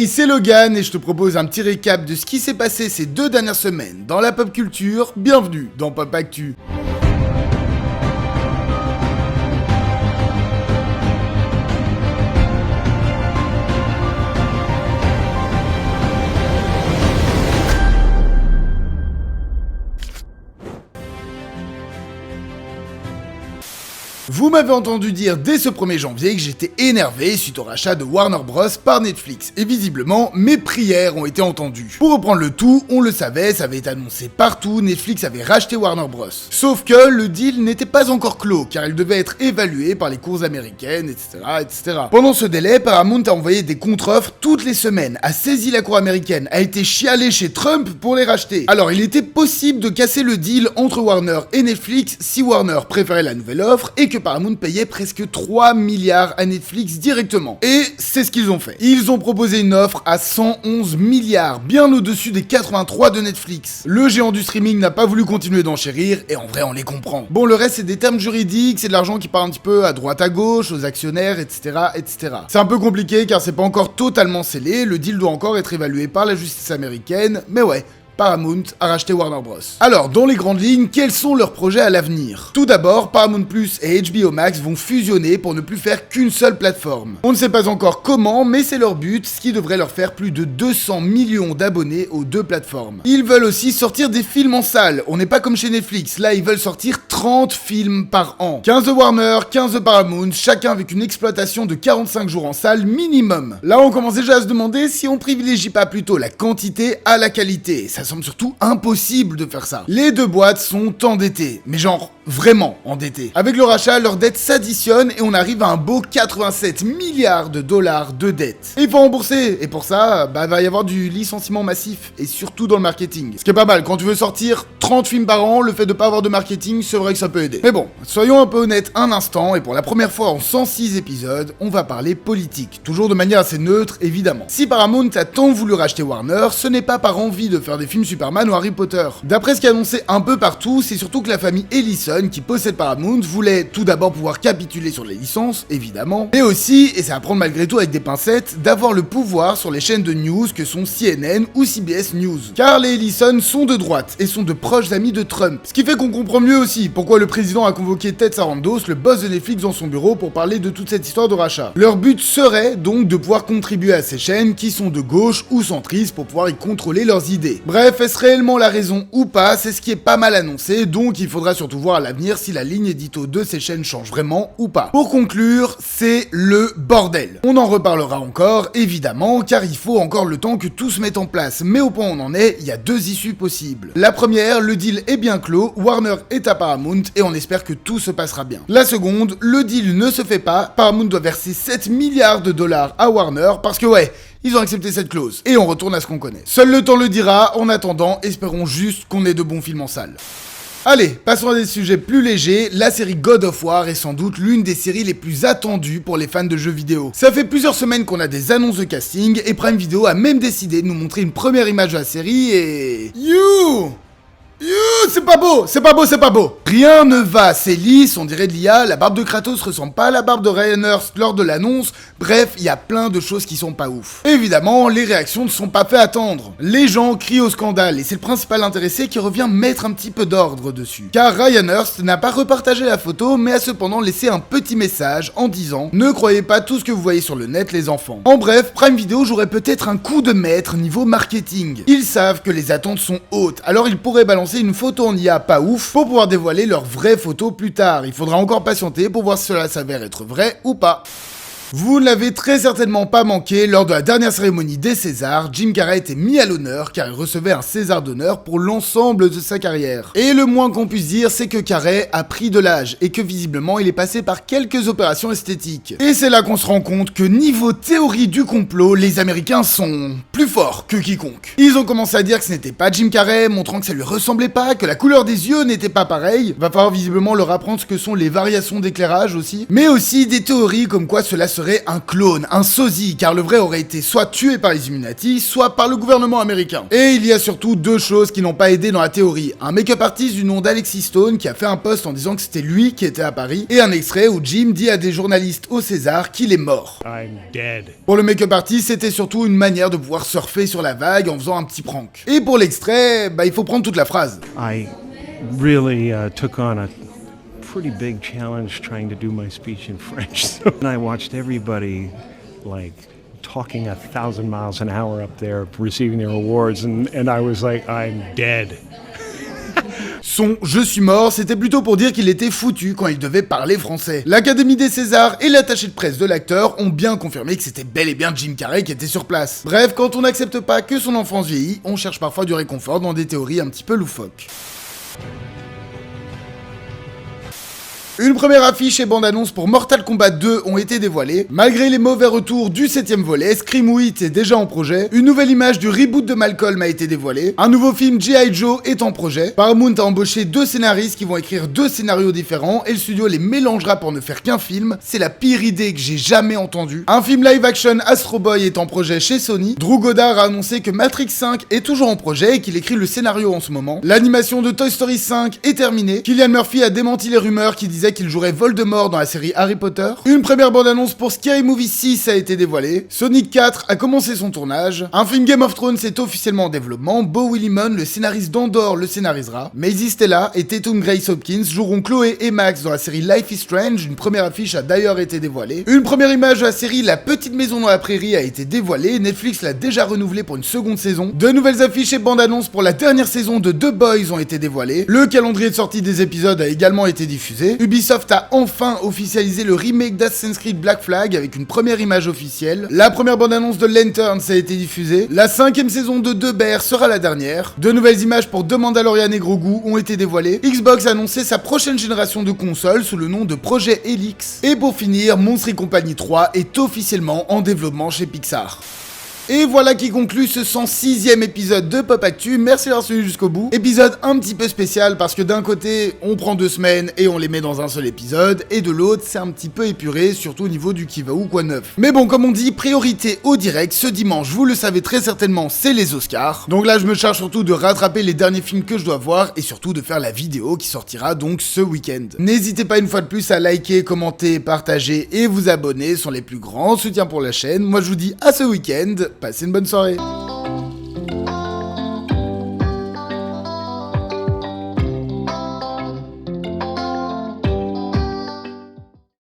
Hey, c'est Logan et je te propose un petit récap de ce qui s'est passé ces 2 dernières semaines dans la pop culture. Bienvenue dans Pop Actu. Vous m'avez entendu dire dès ce 1er janvier que j'étais énervé suite au rachat de Warner Bros par Netflix, et visiblement, mes prières ont été entendues. Pour reprendre le tout, on le savait, ça avait été annoncé partout, Netflix avait racheté Warner Bros. Sauf que le deal n'était pas encore clos, car il devait être évalué par les cours américaines, etc. Pendant ce délai, Paramount a envoyé des contre-offres toutes les semaines, a saisi la cour américaine, a été chialé chez Trump pour les racheter. Alors il était possible de casser le deal entre Warner et Netflix si Warner préférait la nouvelle offre et que Paramount payait presque 3 milliards à Netflix directement. Et c'est ce qu'ils ont fait. Ils ont proposé une offre à 111 milliards, bien au-dessus des 83 de Netflix. Le géant du streaming n'a pas voulu continuer d'enchérir, et en vrai on les comprend. Bon, le reste c'est des termes juridiques, c'est de l'argent qui part un petit peu à droite à gauche, aux actionnaires, etc. C'est un peu compliqué car c'est pas encore totalement scellé, le deal doit encore être évalué par la justice américaine, mais ouais, Paramount a racheté Warner Bros. Alors, dans les grandes lignes, quels sont leurs projets à l'avenir? Tout d'abord, Paramount Plus et HBO Max vont fusionner pour ne plus faire qu'une seule plateforme. On ne sait pas encore comment, mais c'est leur but, ce qui devrait leur faire plus de 200 millions d'abonnés aux 2 plateformes. Ils veulent aussi sortir des films en salle, on n'est pas comme chez Netflix, là ils veulent sortir 30 films par an. 15 de Warner, 15 de Paramount, chacun avec une exploitation de 45 jours en salle minimum. Là on commence déjà à se demander si on privilégie pas plutôt la quantité à la qualité. Ça semble surtout impossible de faire ça. Les 2 boîtes sont endettées, mais genre vraiment endettées. Avec le rachat, leurs dettes s'additionnent et on arrive à un beau 87 milliards de dollars de dettes. Et il faut rembourser, et pour ça, va y avoir du licenciement massif, et surtout dans le marketing. Ce qui est pas mal, quand tu veux sortir 30 films par an, le fait de pas avoir de marketing, c'est vrai que ça peut aider. Mais bon, soyons un peu honnêtes un instant, et pour la première fois en 106 épisodes, on va parler politique. Toujours de manière assez neutre, évidemment. Si Paramount a tant voulu racheter Warner, ce n'est pas par envie de faire des films Superman ou Harry Potter. D'après ce qui est annoncé un peu partout, c'est surtout que la famille Ellison, qui possède Paramount, voulait tout d'abord pouvoir capituler sur les licences, évidemment, mais aussi, et c'est à prendre malgré tout avec des pincettes, d'avoir le pouvoir sur les chaînes de news que sont CNN ou CBS News. Car les Ellison sont de droite et sont de proches amis de Trump. Ce qui fait qu'on comprend mieux aussi pourquoi le président a convoqué Ted Sarandos, le boss de Netflix, dans son bureau pour parler de toute cette histoire de rachat. Leur but serait donc de pouvoir contribuer à ces chaînes qui sont de gauche ou centristes pour pouvoir y contrôler leurs idées. Bref, est-ce réellement la raison ou pas? C'est ce qui est pas mal annoncé, donc il faudra surtout voir à l'avenir si la ligne édito de ces chaînes change vraiment ou pas. Pour conclure, c'est le bordel. On en reparlera encore, évidemment, car il faut encore le temps que tout se mette en place, mais au point où on en est, il y a 2 issues possibles. La première, le deal est bien clos, Warner est à Paramount, et on espère que tout se passera bien. La seconde, le deal ne se fait pas, Paramount doit verser 7 milliards de dollars à Warner, parce que ouais, ils ont accepté cette clause, et on retourne à ce qu'on connaît. Seul le temps le dira, en attendant, espérons juste qu'on ait de bons films en salle. Allez, passons à des sujets plus légers. La série God of War est sans doute l'une des séries les plus attendues pour les fans de jeux vidéo. Ça fait plusieurs semaines qu'on a des annonces de casting, et Prime Video a même décidé de nous montrer une première image de la série et... c'est pas beau, c'est pas beau. Rien ne va, c'est lisse, on dirait de l'IA, la barbe de Kratos ressemble pas à la barbe de Ryan Hurst lors de l'annonce, bref, il y a plein de choses qui sont pas ouf. Évidemment, les réactions ne sont pas fait attendre. Les gens crient au scandale, et c'est le principal intéressé qui revient mettre un petit peu d'ordre dessus. Car Ryan Hurst n'a pas repartagé la photo, mais a cependant laissé un petit message en disant « Ne croyez pas tout ce que vous voyez sur le net, les enfants ». En bref, Prime Video jouerait peut-être un coup de maître niveau marketing. Ils savent que les attentes sont hautes, alors ils pourraient balancer une photo en IA pas ouf pour pouvoir dévoiler leurs vraies photos plus tard. Il faudra encore patienter pour voir si cela s'avère être vrai ou pas. Vous ne l'avez très certainement pas manqué, lors de la dernière cérémonie des Césars, Jim Carrey était mis à l'honneur car il recevait un César d'honneur pour l'ensemble de sa carrière. Et le moins qu'on puisse dire, c'est que Carrey a pris de l'âge et que visiblement il est passé par quelques opérations esthétiques. Et c'est là qu'on se rend compte que niveau théorie du complot, les Américains sont plus fort que quiconque. Ils ont commencé à dire que ce n'était pas Jim Carrey, montrant que ça lui ressemblait pas, que la couleur des yeux n'était pas pareille. Va falloir visiblement leur apprendre ce que sont les variations d'éclairage aussi. Mais aussi des théories comme quoi cela serait un clone, un sosie, car le vrai aurait été soit tué par les Illuminati, soit par le gouvernement américain. Et il y a surtout deux choses qui n'ont pas aidé dans la théorie. Un make-up artiste du nom d'Alexis Stone qui a fait un post en disant que c'était lui qui était à Paris, et un extrait où Jim dit à des journalistes au César qu'il est mort. I'm dead. Pour le make-up artist, c'était surtout une manière de pouvoir surfer sur la vague en faisant un petit prank. Et pour l'extrait, il faut prendre toute la phrase. I really took on a pretty big challenge trying to do my speech in French. And I watched everybody like talking 1,000 miles an hour up there receiving their awards and I was like, I'm dead. Son « je suis mort », c'était plutôt pour dire qu'il était foutu quand il devait parler français. L'Académie des Césars et l'attaché de presse de l'acteur ont bien confirmé que c'était bel et bien Jim Carrey qui était sur place. Bref, quand on n'accepte pas que son enfance vieillit, on cherche parfois du réconfort dans des théories un petit peu loufoques. Une première affiche et bande-annonce pour Mortal Kombat 2 ont été dévoilées. Malgré les mauvais retours du 7ème volet, Scream 8 est déjà en projet. Une nouvelle image du reboot de Malcolm a été dévoilée. Un nouveau film G.I. Joe est en projet. Paramount a embauché 2 scénaristes qui vont écrire 2 scénarios différents et le studio les mélangera pour ne faire qu'un film. C'est la pire idée que j'ai jamais entendue. Un film live-action Astro Boy est en projet chez Sony. Drew Goddard a annoncé que Matrix 5 est toujours en projet et qu'il écrit le scénario en ce moment. L'animation de Toy Story 5 est terminée. Cillian Murphy a démenti les rumeurs qui disaient qu'il jouerait Voldemort dans la série Harry Potter. Une première bande-annonce pour Scary Movie 6 a été dévoilée. Sonic 4 a commencé son tournage. Un film Game of Thrones est officiellement en développement. Beau Willimon, le scénariste d'Andor, le scénarisera. Maisie Stella et Tatum Grace Hopkins joueront Chloé et Max dans la série Life is Strange. Une première affiche a d'ailleurs été dévoilée. Une première image de la série La Petite Maison dans la Prairie a été dévoilée. Netflix l'a déjà renouvelée pour une seconde saison. De nouvelles affiches et bandes-annonces pour la dernière saison de The Boys ont été dévoilées. Le calendrier de sortie des épisodes a également été diffusé. Ubisoft a enfin officialisé le remake d'Assassin's Creed Black Flag avec une première image officielle. La première bande-annonce de Lanterns a été diffusée. La 5ème saison de The Bear sera la dernière. De nouvelles images pour The Mandalorian et Grogu ont été dévoilées. Xbox a annoncé sa prochaine génération de consoles sous le nom de Projet Helix. Et pour finir, Monster Company 3 est officiellement en développement chez Pixar. Et voilà qui conclut ce 106e épisode de Pop Actu. Merci d'avoir suivi jusqu'au bout. Épisode un petit peu spécial parce que d'un côté, on prend 2 semaines et on les met dans un seul épisode, et de l'autre, c'est un petit peu épuré, surtout au niveau du qui va où quoi neuf. Mais bon, comme on dit, priorité au direct. Ce dimanche, vous le savez très certainement, c'est les Oscars. Donc là, je me charge surtout de rattraper les derniers films que je dois voir et surtout de faire la vidéo qui sortira donc ce week-end. N'hésitez pas une fois de plus à liker, commenter, partager et vous abonner. Ce sont les plus grands soutiens pour la chaîne. Moi, je vous dis à ce week-end. Passez une bonne soirée.